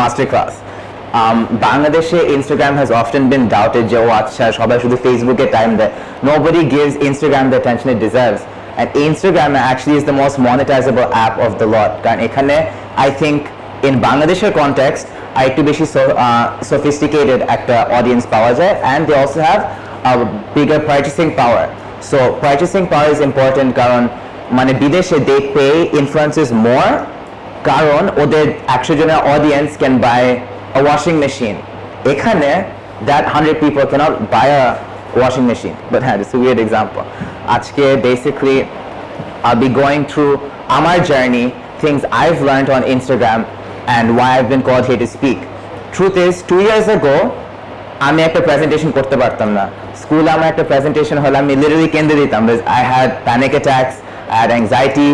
master class. Bangladesh Instagram has often been doubted যে ও আচ্ছা সবাই শুধু ফেসবুকে টাইম দেয়. Nobody gives Instagram the attention it deserves. And Instagram actually is the most monetizable app of the lot. কারণ এখানে I think in Bangladesh's context একটু বেশি sophisticated একটা audience পাওয়া যায়, and they also have a bigger purchasing power. So purchasing power is important কারণ মানে বিদেশে they pay influencers more কারণ ওদের 100 জনের audience can buy a washing machine. এখানে that 100 people cannot buy a washing machine. But it's a weird example. আজকে basically I'll be going through our journey, things I've learned on Instagram and why I've been called here to speak. Truth is 2 years ago আমি একটা presentation করতে পারতাম না. স্কুলে আমার একটা presentation হলে আমি লিটারালি কেঁদে দিতাম. I had panic attacks, I had anxiety,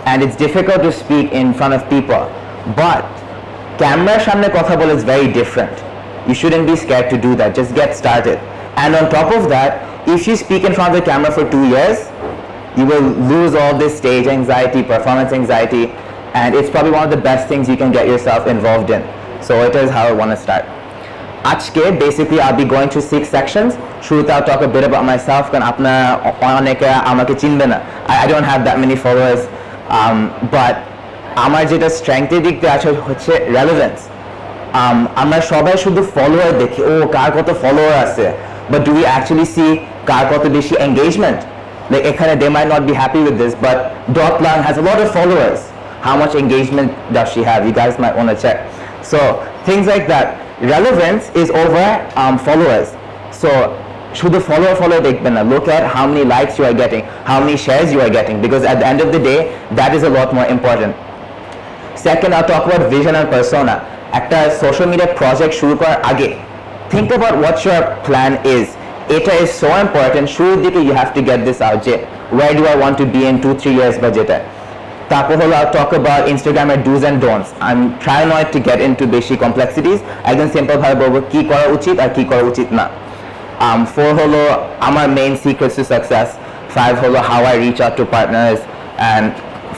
and it's difficult to speak in front of people. But camera's সামনে কথা বলা is very different. You shouldn't be scared to do that. Just get started. And on top of that, if you speak in front of the camera for 2 years, you will lose all this stage anxiety, performance anxiety, and it's probably one of the best things you can get yourself involved in. So it is how I want to start. Ajke, basically I'll be going through 6 sections. Shruta, I'll talk a bit about myself কারণ আপনারা অনেকে আমাকে চিনবে না. I don't have that many followers, but আমার যেটা স্ট্রেংথের দিক দিয়ে আছে হচ্ছে রেলেভেন্স. আমরা সবাই শুধু ফলোয়ার দেখি, ও কার কত ফলোয়ার আছে, but do we actually see কার কত বেশি engagement? Like এখানে they might not be happy with this, but Dotlan has a lot of followers. How much engagement does she have? You guys might want to check. So things like that. Relevance is over followers. So should the follower দেখবেন না. Look at how many likes you are getting, how many shares you are getting, because at the end of the day that is a lot more important. Second, I'll talk about vision and persona. একটা social media project শুরু করার আগে think about what your plan is. এটা is so important. শুরুর দিকে you have to get this out যে where do I want to be in 2-3 years বা যেটা. তারপর হলো I'll talk about Instagram's do's and don'ts. I'm trying not to get into বেশি complexities. একদম simple ভাবে বলবো কি করা উচিত আর কি করা উচিত না. 4 হলো আমার main secrets to success. 5 হলো how I reach out to partners and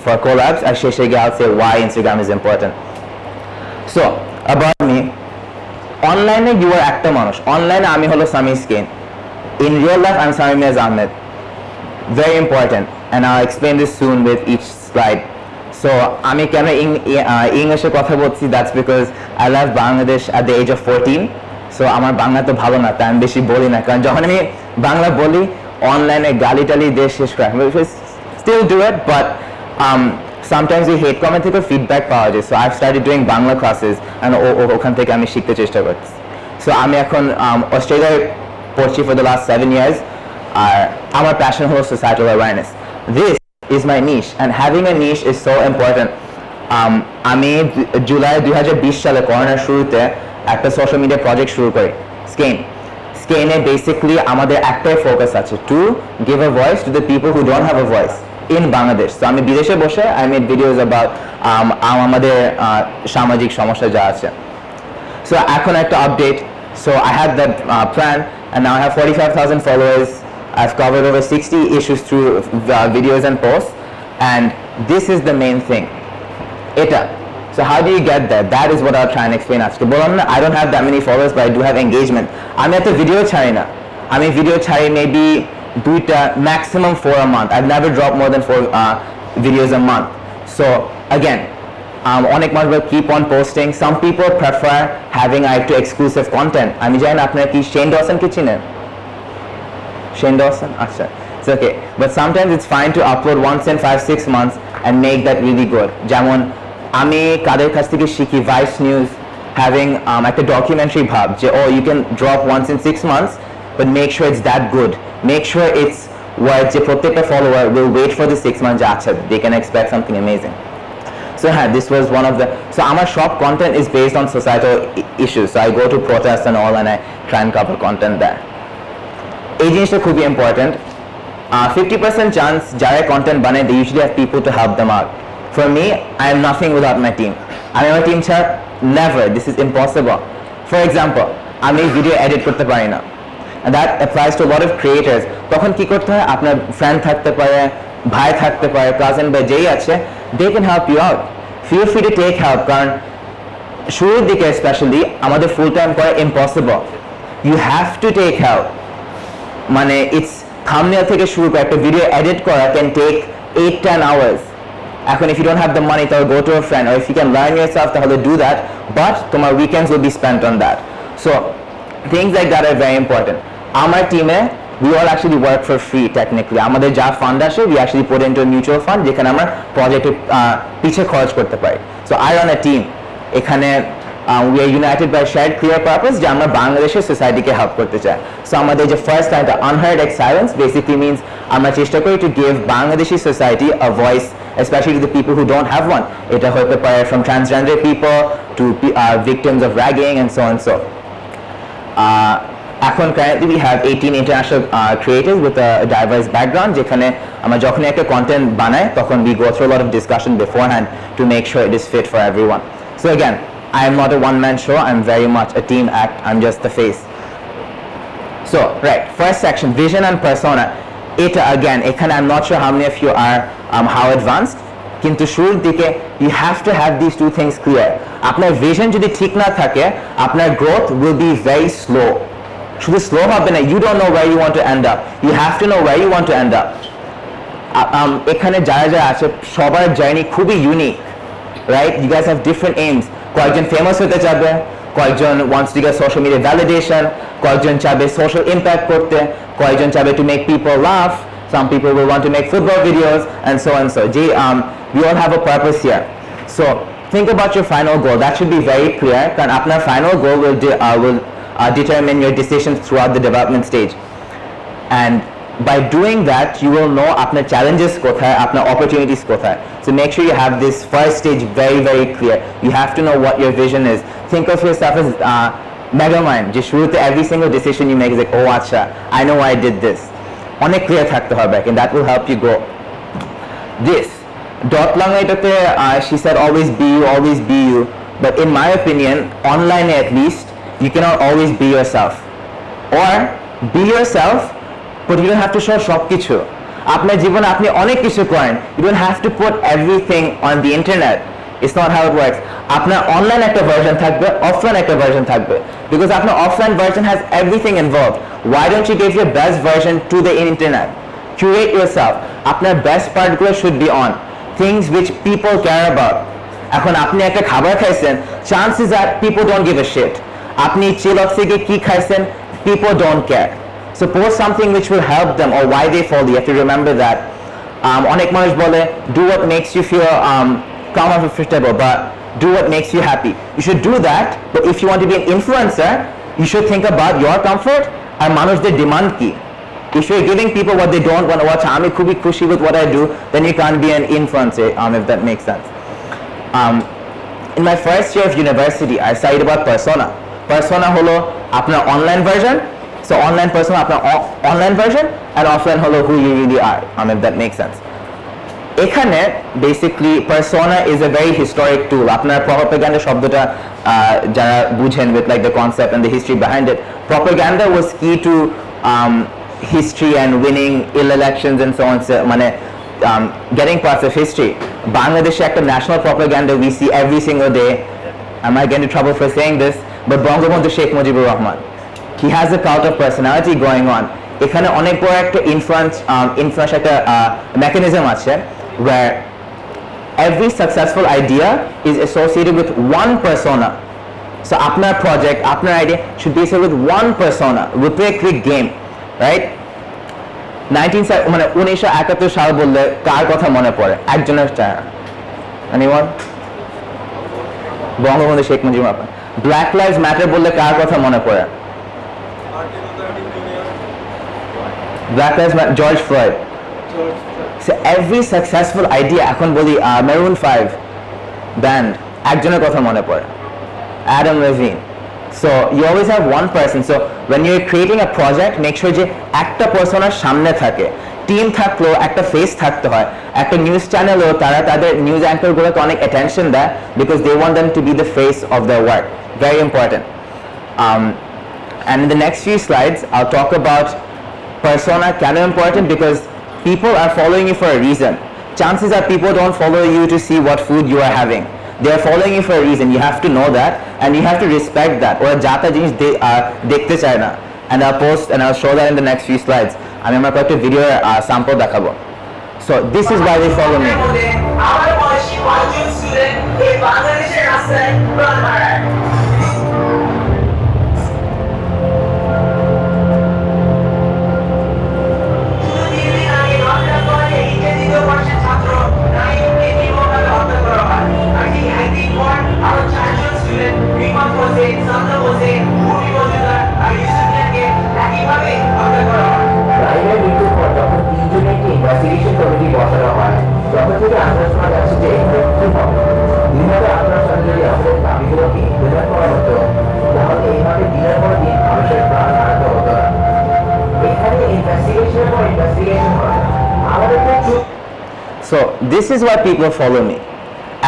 for collabs. আর শেষে গিয়ে I'll say why Instagram is important. So about me, online you are একটা মানুষ. Online আমি হলো Sami Skin. In real life I'm Sami Mirza Ahmed. Very important, and I'll explain this soon with each slide. So আমি কেন ইংলিশে কথা বলছি, that's because I left Bangladesh at the age of 14. So আমার বাংলা তো ভালো না, তাই আমি বেশি বলি না, কারণ যখন আমি বাংলা বলি অনলাইনে গালি টালি দিয়ে শেষ করে. Still do it, but sometimes we hate comment থেকে feedback পাওয়া যায়. So I've started doing Bangla classes, and ওখান থেকে আমি শিখতে চেষ্টা করছি. So আমি এখন অস্ট্রেলিয়ায় পড়ছি for the last 7 years. আর আমার passion হলো societal awareness. This is my niche, and having a niche is so important. আমি জুলাই 2020 সালে করোনার শুরুতে একটা সোশ্যাল মিডিয়া প্রজেক্ট শুরু করি, স্কেনে বেসিক্যালি আমাদের একটাই ফোকাস আছে, to give a voice to the people who don't have a voice in Bangladesh. তো আমি বিদেশে বসে আই মেড ভিডিওস অ্যাবাউট আমাদের সামাজিক সমস্যা যা আছে. সো এখন একটা update. So I had that plan, and now I have 45,000 followers. I've covered over 60 issues through videos and posts, and this is the main thing. Eta. So how do you get there? That is what I'll try and explain. I don't have that many followers, but I do have engagement. আমি একটা video ছাড়ি না. আমি video ছাড়ি maybe 2টা, maximum 4 a month. I've never dropped more than 4 videos a month. So again, অনেক মানুষ keep on posting. Some people prefer having একটু exclusive content. আমি জানি না আপনারা কি শেন ডসনকে চিনেন? Shane Dawson? আচ্ছা, it's okay. But sometimes it's fine to upload once in 5-6 months and make that really good. যেমন আমি কাদের কাছ থেকে শিখি, ভাইস নিউজ having একটা documentary ভাব যে you can drop once in 6 months, but make sure it's that good. Make sure it's what যে প্রত্যেকটা follower will wait for the 6 months আচ্ছা, they can expect something amazing. So this was one of the, so our shop content is based on societal issues. So I go to protests and all, and I try and cover content there. এই জিনিসটা খুবই important. 50% chance যারা content বানায়, they usually have people to help them out. For me, I am nothing without my team. আমি আমার team ছাড়া never, this is impossible. For example, আমি video edit করতে পারি না, and that applies to a lot of creators. তখন কি করতে হয়, আপনার ফ্রেন্ড থাকতে পারে, ভাই থাকতে পারে, কাজিন বা যেই আছে, they can help you out. Feel free to take help, কারণ শুরুর দিকে স্পেশালি আমাদের ফুল টাইম করা impossible, you have to take help. মানে ইটস থাম্বনেল থেকে শুরু করে একটা ভিডিও এডিট করা ক্যান টেক 8-10 আওয়ার্স। এখন if you don't have the money তাহলে go to a friend, or if you can learn yourself তাহলে do that, but তোমার weekends will be spent on that. So things like that are very important. আমার টিমে we all actually work for free technically. আমাদের যা fund আসে we actually put into a mutual fund যেখানে আমরা প্রজেক্টের পিছে খরচ করতে পারি। So I run a team, এখানে we are united by shared clear purpose যে আমরা বাংলাদেশের সোসাইটিকে হেল্প করতে চাই। সো আমাদের যে ফার্স্ট লাইনটা unheard silence basically means আমরা চেষ্টা করি to give Bangladeshi society a voice, especially to the people who don't have one. এটা হতে পারে from transgender people to victims of ragging and so on. So এখন currently we have 18 international creators with a diverse background যেখানে আমরা যখন একটা content বানাই তখন we go through a lot of discussion beforehand to make sure it is fit for everyone. So again, I am not a one-man show, I'm very much a team act, I'm just the face. So, right, first section, vision and persona. Eta again, ekhane I'm not sure how many of you are how advanced, kintu shurur dike you have to have these two things clear. Apnar vision jodi thik na thake, apnar growth will be very slow. Shudhu slow hobe na, you don't know where you want to end up. You have to know where you want to end up. Ekhane jara jara ache shobar journey খুবই unique, right? You guys have different aims. কয়েকজন famous হতে চাবে, কয়েকজন wants to get social media validation, কয়েকজন চাবে social impact করতে, কয়েকজন চাবে to make people laugh, some people will want to make football videos and so on. So we all have a purpose here. So think about your final goal. That should be very clear কারণ আপনার final goal will determine your decisions throughout the development stage. And by doing that you will know আপনার challenges কোথায়, আপনার opportunities কোথায়. So make sure you have this first stage very clear. You have to know what your vision is. Think of yourself as megamind যে শুরুতে every single decision you make is like, oh acha, I know why I did this. অনেক clear থাকতে হবে and that will help you grow. This dot lang এটাতে she said always be you, but in my opinion online at least you cannot always be yourself, or be yourself but you don't have to show সব কিছু। আপনার জীবনে আপনি অনেক কিছু করেন, you don't have to put everything on the internet. It's not how it works. আপনার online একটা ভার্সন থাকবে, অফলাইন একটা ভার্সন থাকবে, because আপনার offline version has everything involved. Why don't you give your best version to the internet? Curate yourself. আপনার best part গুলো should be on things which people care about. এখন আপনি একটা খাবার খাইছেন, chances are people don't give a shit. আপনি Chillox থেকে কি খাইছেন, people don't care. So post something which will help them or why they follow. You have to remember that. অনেক মানুষ বলে do what makes you feel comfortable, but do what makes you happy. You should do that, but if you want to be an influencer, you should think about your comfort and মানুষদের demand কি. If you're giving people what they don't want to watch, আমি খুবই খুশি with what I do, then you can't be an influencer, if that makes sense. In my first year of university, I studied about persona. Persona হলো আপনার online version. So online persona আপনার online version and offline হলো who you really are, if that makes sense. এখানে basically persona is a very historic tool. আপনার propaganda শব্দটা যারা বুঝেন with like the concept and the history behind it, propaganda was key to history and winning elections and so on. So মানে getting parts of history. বাংলাদেশে একটা national propaganda we see every single day. I might get into trouble for saying this, but Bangabandhu Sheikh Mujibur Rahman, he has a cult of personality going on. এখানে অনেক বড় একটা influence একটা mechanism আছে where every successful idea is associated with one persona. So আপনার project, আপনার idea should be associated with one persona. We play a quick game, right? 1971 সাল বললে কার কথা মনে পড়ে? একজনের চেহারা। Anyone? Bangabandhu Sheikh Mujibur Rahman. Black Lives Matter বললে কার কথা মনে পড়ে? Black Lives Matter, George Floyd. So every successful idea, এখন বলি Maroon 5 band, একজনের কথা মনে পড়ে, Adam Levine. So you always have one person. So when you're creating a project, make sure যে একটা personার সামনে থাকে। টিম থাকলেও একটা ফেস থাকতে হয়। একটা নিউজ চ্যানেলও তারা তাদের নিউজ অ্যাঙ্করগুলোকে অনেক অ্যাটেনশন দেয় because they want them to be the face of their work. Very important. And in the next few slides, I'll talk about persona কেন important, because people are following you for a reason. Chances are people don't follow you to see what food you are having. they are following you for a reason. You have to know that and you have to respect that. ওরা যা তা জিনিস দেখতে চায় না, and I'll post and I'll show that in the next few slides. আমি আমার কয়েকটা ভিডিও sample দেখাবো. So this is why they follow me. আমার বয়সী 5 জন স্টুডেন্ট এই বাংলাদেশের রাস্তায় প্রাণ হারায়। So this is why people follow me.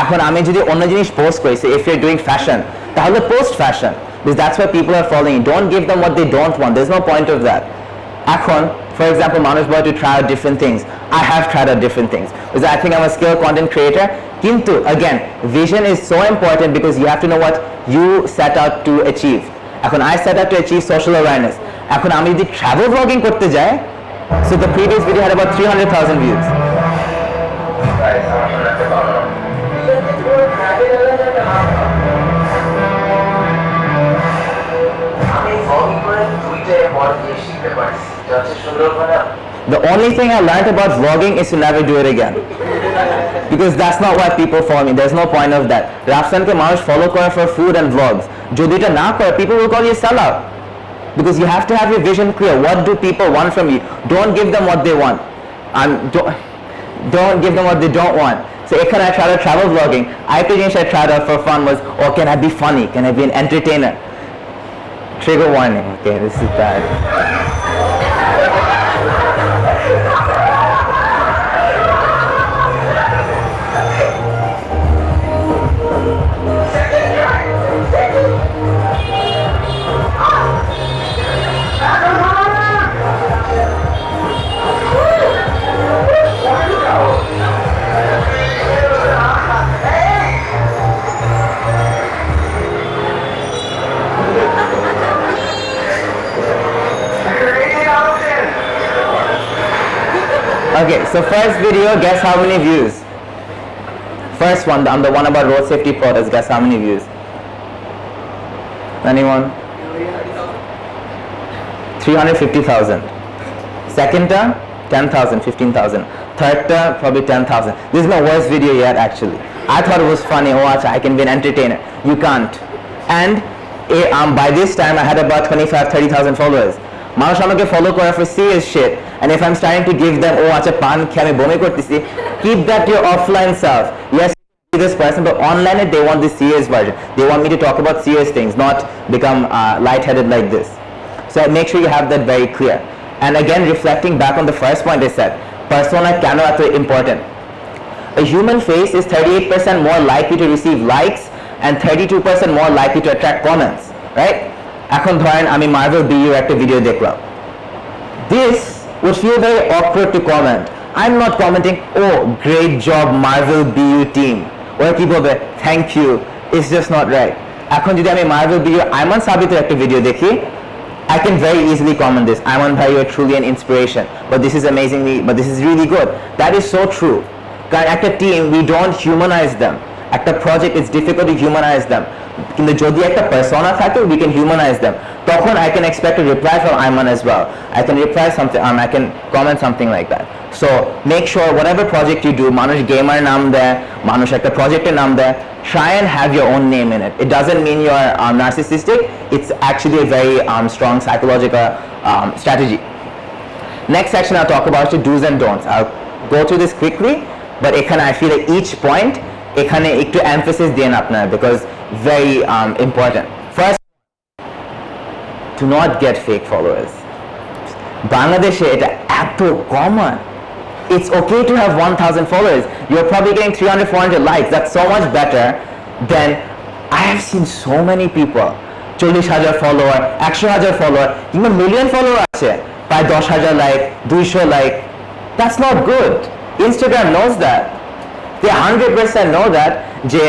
এখন আমি যদি অন্য জিনিস পোস্ট করি, if you're doing fashion, তাহলে post fashion, because that's why people are following you. Don't give them what they don't want. There's no point of that. এখন for example, মানুষ বলে to try out different things. I have tried out different things because I think I'm a skilled content creator. কিন্তু again, vision is so important because you have to know what you set out to achieve. এখন I set out to achieve social awareness. এখন আমি যদি travel vlogging করতে যাই, so the previous video had about 300,000 views. The only thing I learned about vlogging is to never do it again. Because that's not why people follow me. There's no point of that. Rafsanke মানুষ follow করে for food and vlogs. যদি এটা না করে, people will call you sellout. Because you have to have your vision clear. What do people want from you? Don't give them what they want. Don't give them what they don't want. So ekhane I tried out travel vlogging. I think I tried out for fun was, oh, can I be funny? Can I be an entertainer? Trigger warning. Okay, this is bad. Okay, so first video, guess how many views? First one, the one about road safety protests, guess how many views? Anyone? 350,000. Second term, 10,000, 15,000. Third term, probably 10,000. This is my worst video yet actually. I thought it was funny, oh I can be an entertainer. You can't. And by this time I had about 25-30,000 followers. মানুষ আমাকে follow করে for serious shit, and if I'm starting to give them আচ্ছা পান খেয়ে আমি বমি করতেছি, keep that your offline self. Yes, be this person, but online they want the serious version. They want me to talk about serious things, not become lightheaded like this. So make sure you have that very clear. And again, reflecting back on the first point I said, persona কেন এত important? A human face is 38% more likely to receive likes and 32% more likely to attract comments, right? এখন ধরেন আমি Marvel BU একটা video দেখলাম, this would feel very awkward to comment. I'm not commenting, oh great job Marvel BU team, ওরা কি বলবে thank you. It's just not right. এখন যদি আমি মার্ভেল বিইউ আইমান সাবিতের একটা ভিডিও দেখি, I can very easily comment this, Ayman bhai, you are truly an inspiration, but this is amazingly, but this is really good. That is so true. কারণ একটা team, we don't humanize them. একটা project, it's difficult to humanize them. কিন্তু যদি একটা persona থাকে, we can humanize them. তখন I can expect a reply from Ayman as well. I can reply something, I can comment something like that. So make sure whatever project you do, মানুষ gamer নাম দেয়, মানুষ একটা projectের নাম দেয়, try and have your own name in it. It doesn't mean you're narcissistic. It's actually a very strong psychological strategy. Next section I'll talk about is do's and don'ts. I'll go through this quickly, but এখানে I feel like each point এখানে একটু emphasis দেন আপনারা, because very important. First, do not get fake followers. বাংলাদেশে এটা এত common. It's okay to have 1,000 followers. You're probably getting 300-400 likes. That's so much better than I have seen so many people 40,000 follower, 100,000 follower, even million follower আছে, প্রায় 10,000 like, 200 like. That's not good. Instagram knows that. They 100% know that যে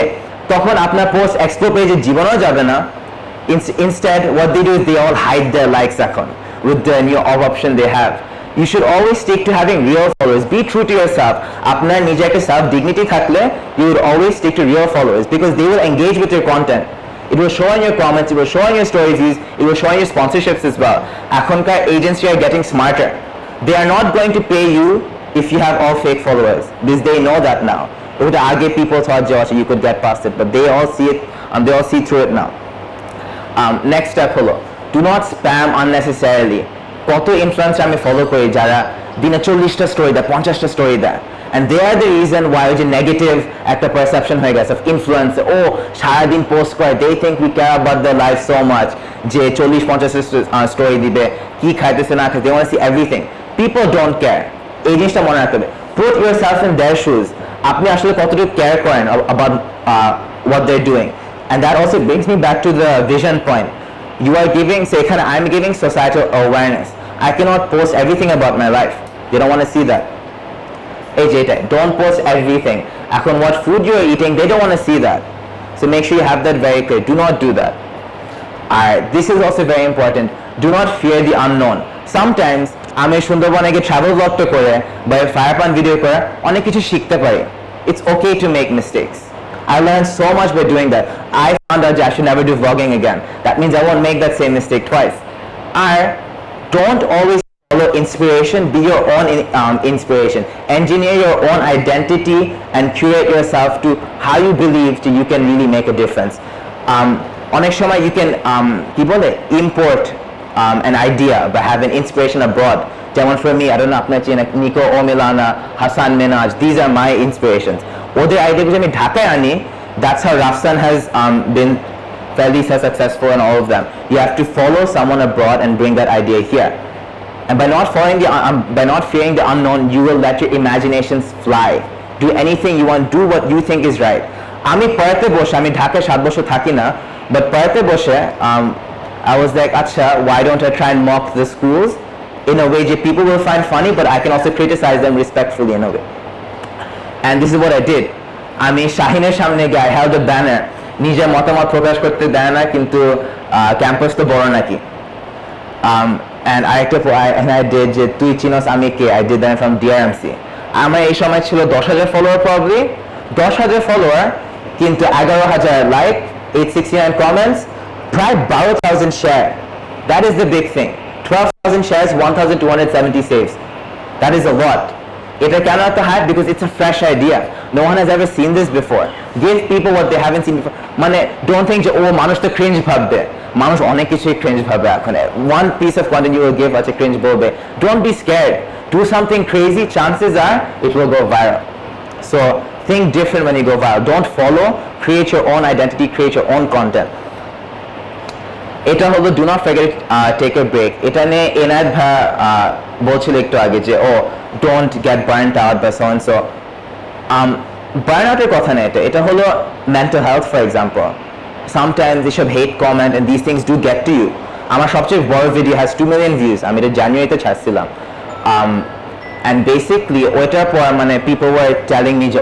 তখন আপনার post explore পেজে জীবনেও যাবে না। Instead, what they do is they all hide their likes এখন with the new option they have. You should always stick to having real followers. Be true to yourself. আপনার নিজের একটা self dignity থাকলে you would always stick to real followers because they will engage with your content. It will show in your comments, it will show in your story views, it will show in your sponsorships as well. এখনকার agencies are getting smarter. They are not going to pay you if you have all fake followers because they know that now. With aage people thought you could get past it, but they all see it, they all see through it now. Next step হলো do not spam unnecessarily. কত influencer আমি follow করি যারা দিনে 40টা story দেয় 50টা story দেয় and they are the reason why ওই যে নেগেটিভ একটা পারসেপশন হয়ে গেছে of influence. ও সারাদিন পোস্ট করে they think we care about their life so much যে 40-50 স্টোরি দিবে কি খাইতেছে না খাইতে they want to see everything. People don't care. এই জিনিসটা মনে রাখতে হবে. Put yourself in their shoes. আপনি আসলে কতটুকু কেয়ার করেন about what they're doing. And that also brings me back to the vision point. You are giving, say, I'm giving societal awareness. I cannot post everything about my life. They don't want to see that. Hey, don't post everything. এখন what food you are eating, they don't want to see that. So make sure you have that very clear. Do not do that. Alright, this is also very important. Do not fear the unknown. Sometimes আমি সুন্দরবনে গিয়ে travel vlog তো করে বা fire pan video করে অনেক কিছু শিখতে পারি. It's okay to make mistakes. I learned so much by doing that. I found out that I should never do vlogging again. That means I won't make that same mistake twice. Don't always follow inspiration. Be your own inspiration. Engineer your own identity and curate yourself to how you believe you can really make a difference. অনেক সময় you can import an idea by having inspiration abroad. যেমন for me, I don't know আপনার চেনা Nico Omilana, Hassan Minaj, these are my inspirations. ওদের আইডিয়াগুলো আমি ঢাকায় আনি. That's how Rafsan has been fairly successful in all of them. You have to follow someone abroad and bring that idea here. And by not fearing the unknown, you will let your imaginations fly. Do anything you want. Do what you think is right. আমি পড়াতে বসে আমি ঢাকায় 7 বছর থাকি না, but পড়াতে বসে I was like, acha, why don't I try and mock the schools in a way that people will find funny, but I can also criticize them respectfully in a way. And this is what I did. আমি শাহিনের সামনে গিয়ে I held a banner. নিজের মতামত প্রকাশ করতে দেয় না কিন্তু ক্যাম্পাস তো বড় নাকি. And I did যে তুই চিনোস আমি কে. I did that from DRMC. আমার এই সময় ছিল 10,000 ফলোয়ার probably. 10,000 ফলোয়ার কিন্তু 11,000 লাইক, 869 কমেন্টস, প্রায় 12,000 share. That is the big thing. 12,000 shares, 1,270 saves. That is a lot. এটা কেন এত hype? Because it's a fresh idea. No one has ever seen this before. Give people what they haven't seen before. মানে don't think যে ও মানুষ তো cringe ভাববে. মানুষ অনেক কিছুই cringe ভাবে এখন. One piece of content you will give as a cringe বলবে. Don't be scared. Do something crazy. Chances are it will go viral. So think different when you go viral. Don't follow. Create your own identity. Create your own content. এটা হলো do not forget take a break. এটা নিয়ে এনায়েত ভাই বলছিল একটু আগে যে don't get burnt out by so and so. Burn out এর কথা না এটা হলো mental health for example. Sometimes এসব hate comment and these things do get to you. আমার সবচেয়ে বড় ভিডিও has 2 million views. আমি এটা জানুয়ারিতে ছাড়ছিলাম. And basically ওইটার পর মানে people were telling me যে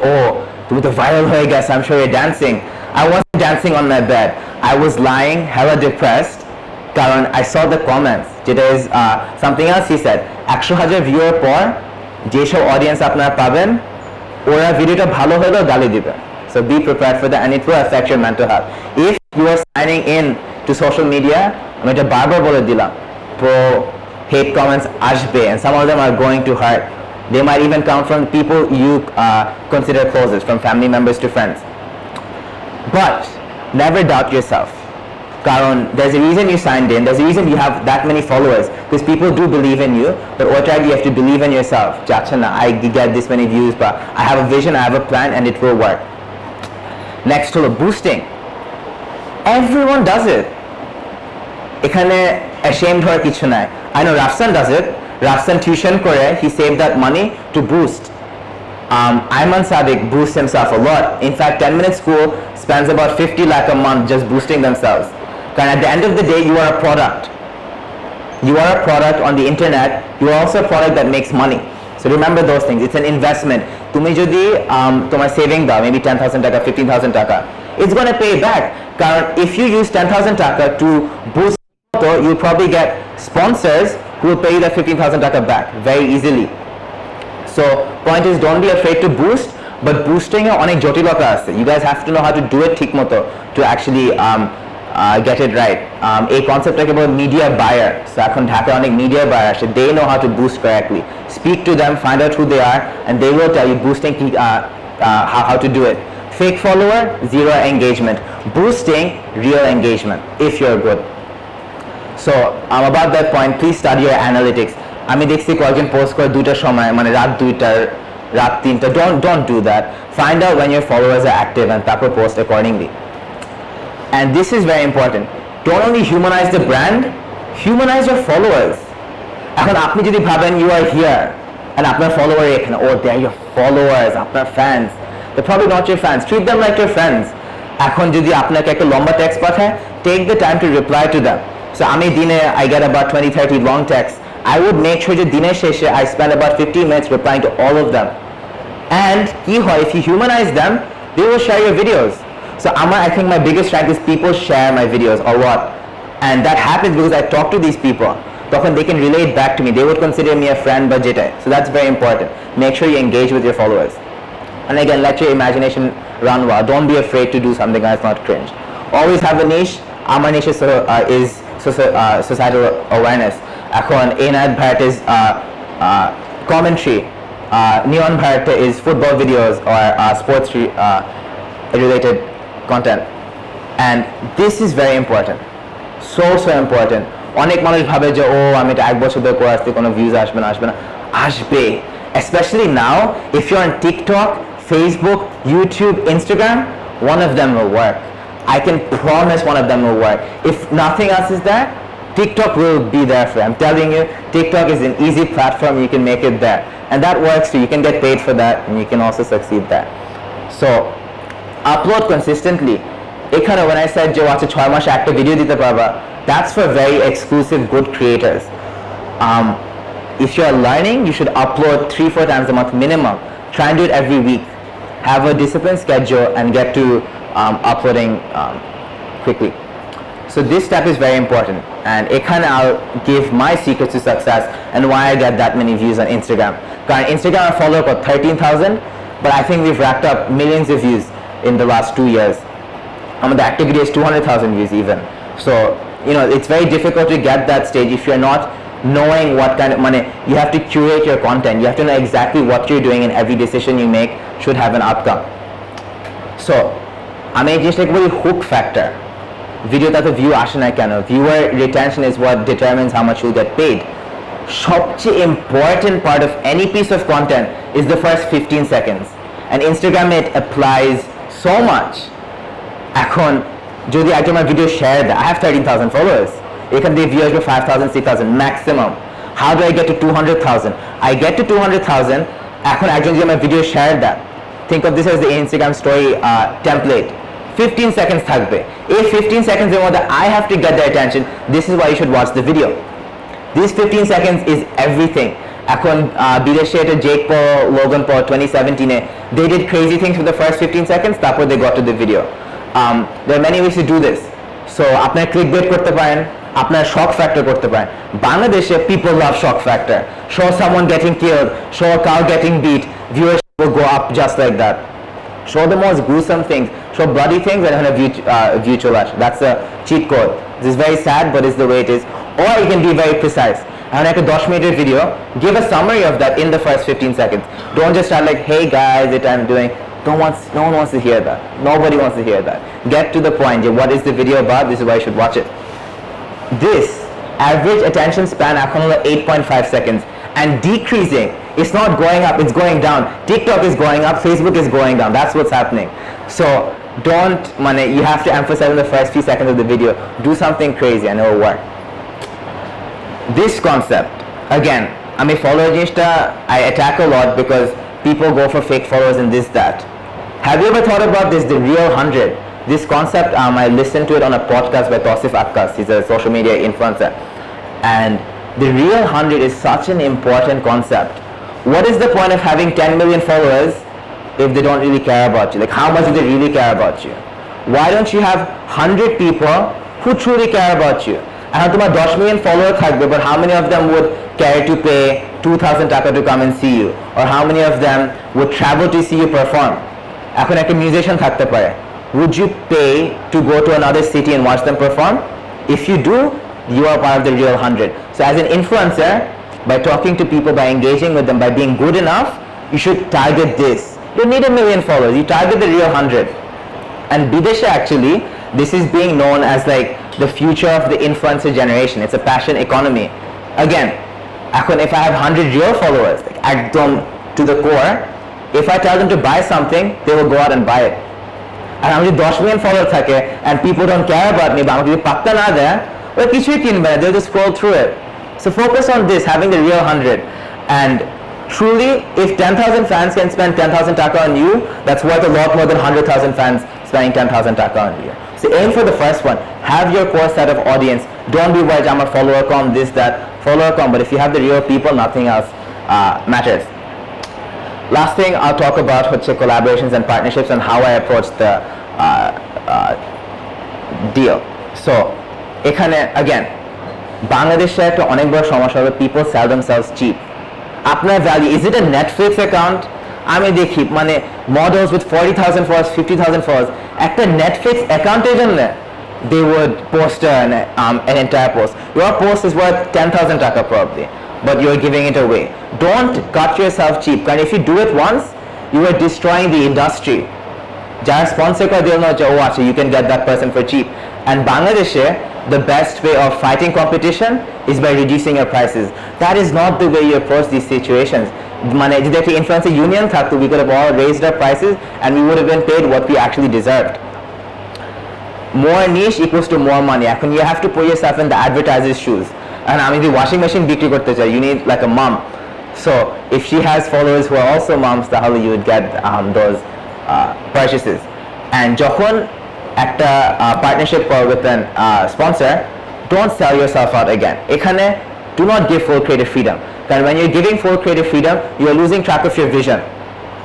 তুমি তো viral হয়ে গেছে, I'm sure you're dancing. I wasn't dancing on my bed. I was lying, hella depressed. কারণ I saw the comments. যেটা is something else he said. 100,000 viewer পর যেসব অডিয়েন্স আপনারা পাবেন ওরা ভিডিওটা ভালো হলেও গালি দিবে. So be prepared for that and it will affect your mental health. If you are signing in to social media, আমি এটা বারবার বলে দিলাম, hate comments আসবে and some of them are going to hurt. They might even come from people you consider closest, from family members to friends. But never doubt yourself. Karon, there's a reason you signed in, there's a reason you have that many followers, because people do believe in you, but what time you have to believe in yourself. Jachana, I get this many views, but I have a vision, I have a plan, and it will work. Next to the boosting. Everyone does it. এখানে ashamed হওয়ার কিছু নাই. I know Rafsan does it. Rafsan tuition করে, he saved that money to boost. Ayman Sadiq boosts himself a lot. In fact, 10-minute school spends about 50 lakh a month just boosting themselves. Because at the end of the day, you are a product. You are a product on the internet. You are also a product that makes money. So remember those things. It's an investment. তুমি যদি তোমার saving দাও, maybe 10,000 টাকা, 15,000 টাকা, it's going to pay back. If you use 10,000 taka to boost, you'll probably get sponsors who will pay you that 15,000 taka back very easily. So point is, don't be afraid to boost, but boosting onek jotilota ache. You guys have to know how to do it ঠিক মতো to actually get it right. A concept like about media buyer. So এখন ঢাকায় অনেক media buyer আসে. They know how to boost correctly. Speak to them, find out who they are, and they will tell you boosting how to do it. Fake follower, zero engagement. Boosting, real engagement if you're good. So about that point, please study your analytics. আমি দেখছি কয়েকজন post করে 2টার সময়, মানে রাত 2টার, রাত 3টা. Don't do that. Find out when your followers are active and তারপর post accordingly. And this is very important. Don't only humanize the brand, humanize your followers. এখন আপনি যদি ভাবেন you are here and আপনার follower এখানে, oh they are your followers, আপনার fans, they're probably not your fans. Treat them like your friends. এখন যদি আপনাকে একটা লম্বা text পাঠায়, take the time to reply to them. So আমি দিনে I get about 20-30 long texts. I would make sure যে দিনের শেষে I spend about 15 minutes replying to all of them. And কি হয়, if you humanize them, they will share your videos. So I think my biggest strength is people share my videos or what. And that happens because I talk to these people. তখন they can relate back to me. They would consider me a friend বা যেটাই. So that's very important. Make sure you engage with your followers. And again, let your imagination run wild. Don't be afraid to do something that's not cringe. Always have a niche. Our niche is societal awareness. এখন Enad Bharat is commentary. Neon Bharat is football videos or sports related content. And this is very important. So important. অনেক মানুষ ভাবে যে ও আমি এটা এক বছর ধরে করে আসছি, কোনো ভিউজ আসবে না। আসবে. Especially now, if you're on TikTok, Facebook, YouTube, Instagram, one of them will work. I can promise one of them will work. If nothing else is there, TikTok will be there for you. I'm telling you, TikTok is an easy platform. You can make it there. And that works too. You can get paid for that and you can also succeed there. So, upload consistently. এখানে when I said যে আচ্ছা 6 মাসে একটা video দিতে পারবা, that's for very exclusive good creators. If you're learning, you should upload 3-4 times a month minimum. Try and do it every week. Have a disciplined schedule and get to uploading quickly. So this step is very important, and ekhane I'll give my secrets to success and why I get that many views on Instagram. Because Instagram I follow about 13,000, but I think we've racked up millions of views in the last 2 years. The activity is 200,000 views even. So it's very difficult to get that stage if you're not knowing what kind of money. You have to curate your content. You have to know exactly what you're doing, and every decision you make should have an outcome. So just like a hook factor. Video that the view আসে না কেন, viewer retention is what determines how much you'll get paid. সবচেয়ে important part of any piece of content is the first 15 seconds, and Instagram it applies so much. এখন যদি একজন আমার video share দেয়, I have 13,000 followers, এখান থেকে view আসবে 5,000 6,000 maximum. How do I get to 200,000? I get to 200,000 এখন একজন যদি আমার ভিডিও শেয়ার দেয়, think of this as the Instagram story template. 15 seconds থাকবে. এই 15 seconds এর মধ্যে I have to get their attention. This is why you should watch the video. These 15 seconds is everything. এখন বিদেশে এটা জেক পল, Logan Paul 2017 they did crazy things for the first 15 seconds, তারপর they got to the video. There are many ways to do this. So আপনার clickbait করতে পারেন, আপনার shock factor করতে পারেন. বাংলাদেশে people love shock factor. Show someone getting killed, show a cow getting beat, viewership will go up just like that. Show the most gruesome things, show bloody things, and view to watch. That's a cheat code. This is very sad, but it's the way it is. Or you can be very precise. And like a 10-minute video, give a summary of that in the first 15 seconds. Don't just start like, hey guys, it I'm doing. No one wants to hear that. Nobody wants to hear that. Get to the point. What is the video about? This is why you should watch it. This average attention span এখন হলো 8.5 seconds and decreasing. It's not going up, it's going down. TikTok is going up, Facebook is going down. That's what's happening. So you have to emphasize in the first few seconds of the video. Do something crazy and it will work. This concept, again, follower জিনিসটা I attack a lot because people go for fake followers and this, that. Have you ever thought about this, the real 100? This concept, I listened to it on a podcast by Tausif Akkas. He's a social media influencer. And the real 100 is such an important concept. What is the point of having 10 million followers if they don't really care about you? Like, how much do they really care about you? why don't you have 100 people who truly care about you? এখন তোমার 10 million follower থাকবে, but how many of them would care to pay 2,000 টাকা to come and see you, or how many of them would travel to see you perform? এখন একটা musician থাকতে পারে, would you pay to go to another city and watch them perform? If you do, you are part of the real 100. So as an influencer, by talking to people, by engaging with them, by being good enough, you should target this. You don't need 1 million followers, you target the real 100. And Bidesha, actually, this is being known as like the future of the influencer generation. It's a passion economy. Again, if I have 100 real followers, like ekdom to the core, if I tell them to buy something, they will go out and buy it. And I'm just 10 million followers থাকে, and people don't care about me, but I'm just patta na deya, well, কিছুই কিনবে না, they'll just scroll through it. So focus on this, having the real 100. And truly, if 10,000 fans can spend 10,000 taka on you, that's worth a lot more than 100,000 fans spending 10,000 taka on you. So aim for the first one. Have your core set of audience. Don't be worried, I'm a follower com, this, that, follower com. But if you have the real people, nothing else matters. Last thing I'll talk about হচ্ছে collaborations and partnerships and how I approach the deal. So এখানে again, বাংলাদেশে একটা অনেক বড় সমস্যা হবে, people sell themselves cheap. আপনার value, is it a Netflix account? আমি দেখি মানে models with 40,000 followers, 50,000 followers, একটা Netflix অ্যাকাউন্টের জন্য they would post an entire post. Your post is worth 10,000 taka probably, but you're giving it away. Don't cut yourself cheap, because if you do it once, you are destroying the industry. যারা sponsor করে, they'll know, oh, actually, you can get that person for cheap. And Bangladeshe, the best way of fighting competition is by reducing your prices. That is not the way you approach these situations. মানে যদি একটা influencer union থাকতো, we could have all raised our prices and we would have been paid what we actually deserved. More niche equals to more money. এখন you have to put yourself in the advertiser's shoes. And আমি যদি washing machine বিক্রি করতে চাই, you need like a mom. So if she has followers who are also moms, তাহলে you would get those purchases. And যখন একটা partnership with an sponsor, don't sell yourself out again. এখানে do not give full creative freedom. Because when you're giving full creative freedom, you are losing track of your vision.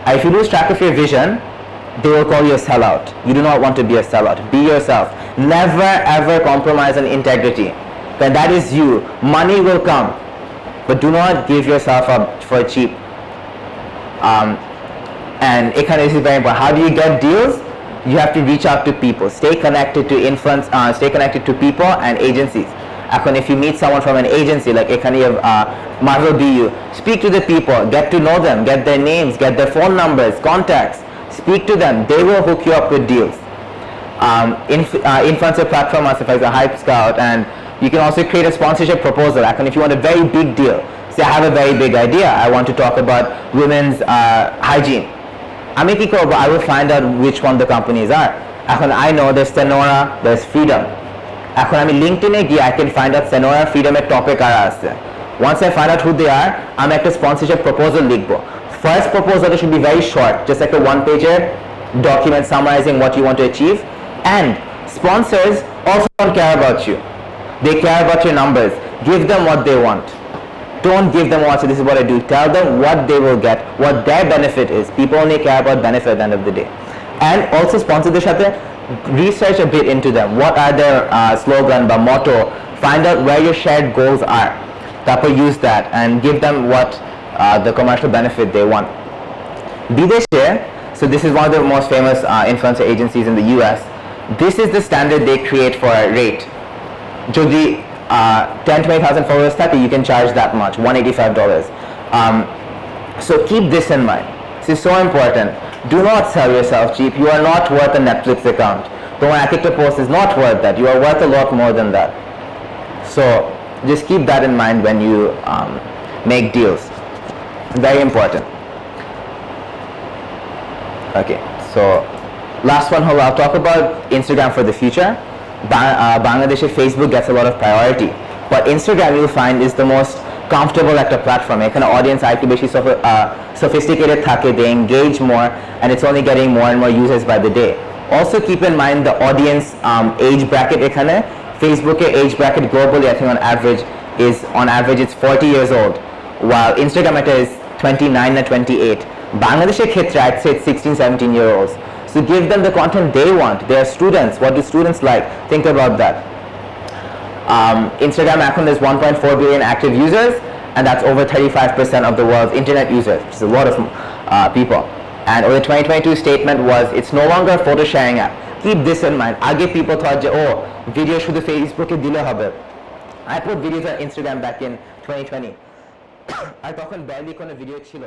And if you lose track of your vision, they will call you a sellout. You do not want to be a sellout. Be yourself. Never ever compromise on integrity. Because that is you. Money will come, but do not give yourself up for cheap. And this is very important. How do you get deals? You have to reach out to people. Stay connected to influence. Stay connected to people and agencies. If you meet someone from an agency, like Marvel BU, speak to the people, get to know them, get their names, get their phone numbers, contacts. Speak to them. They will hook you up with deals. Influencer platform as a Hype Scout, and you can also create a sponsorship proposal. If you want a very big deal, say I have a very big idea, I want to talk about women's hygiene. I will find out which one the companies are. I know there's Senora, there's Freedom. LinkedIn I can find out Senora, Freedom topic are. Once I find out who they are, I'm at a sponsorship proposal likhbo. First proposal should be very short, just like a one-pager document summarizing what you want to achieve. And sponsors also don't care about you. They care about your numbers. Give them what they want. Don't give them what, so this is what I do. Tell them what they will get, what their benefit is. People only care about benefit at the end of the day. And also sponsor the shate, research a bit into them. What are their slogan, the motto? Find out where your shared goals are. Therefore use that and give them what the commercial benefit they want. Bideshe, so this is one of the most famous influencer agencies in the US. This is the standard they create for a rate. Jodi 10-20,000 followers you can charge that much, $185. So keep this in mind. This is so important. Do not sell yourself cheap. You are not worth a Netflix account. Tomar ekta post is not worth that. You are worth a lot more than that. So just keep that in mind when you make deals. Very important. Okay, so last one, I'll talk about Instagram for the future. Bangladesh, Facebook gets a lot of priority, but Instagram you'll find is the most comfortable platform. Audience sophisticated thake, they engage more, and it's only getting more and more users by the day. Also keep in mind the audience age bracket. Facebook age bracket globally, I think on average it's 40 years old, while Instagram is 29 or 28. Bangladesh I'd say it's 16-17 year olds. So give them the content they want. They are students. What do students like? Think about that. Instagram এখন there's 1.4 billion active users, and that's over 35% of the world's internet users, which is a lot of people. And the 2022 statement was, it's no longer a photo sharing app. Keep this in mind. Aage people thought, oh, video শুধু Facebook এ দিলে হবে. I put videos on Instagram back in 2020. আর তখন barely কোনো video ছিল.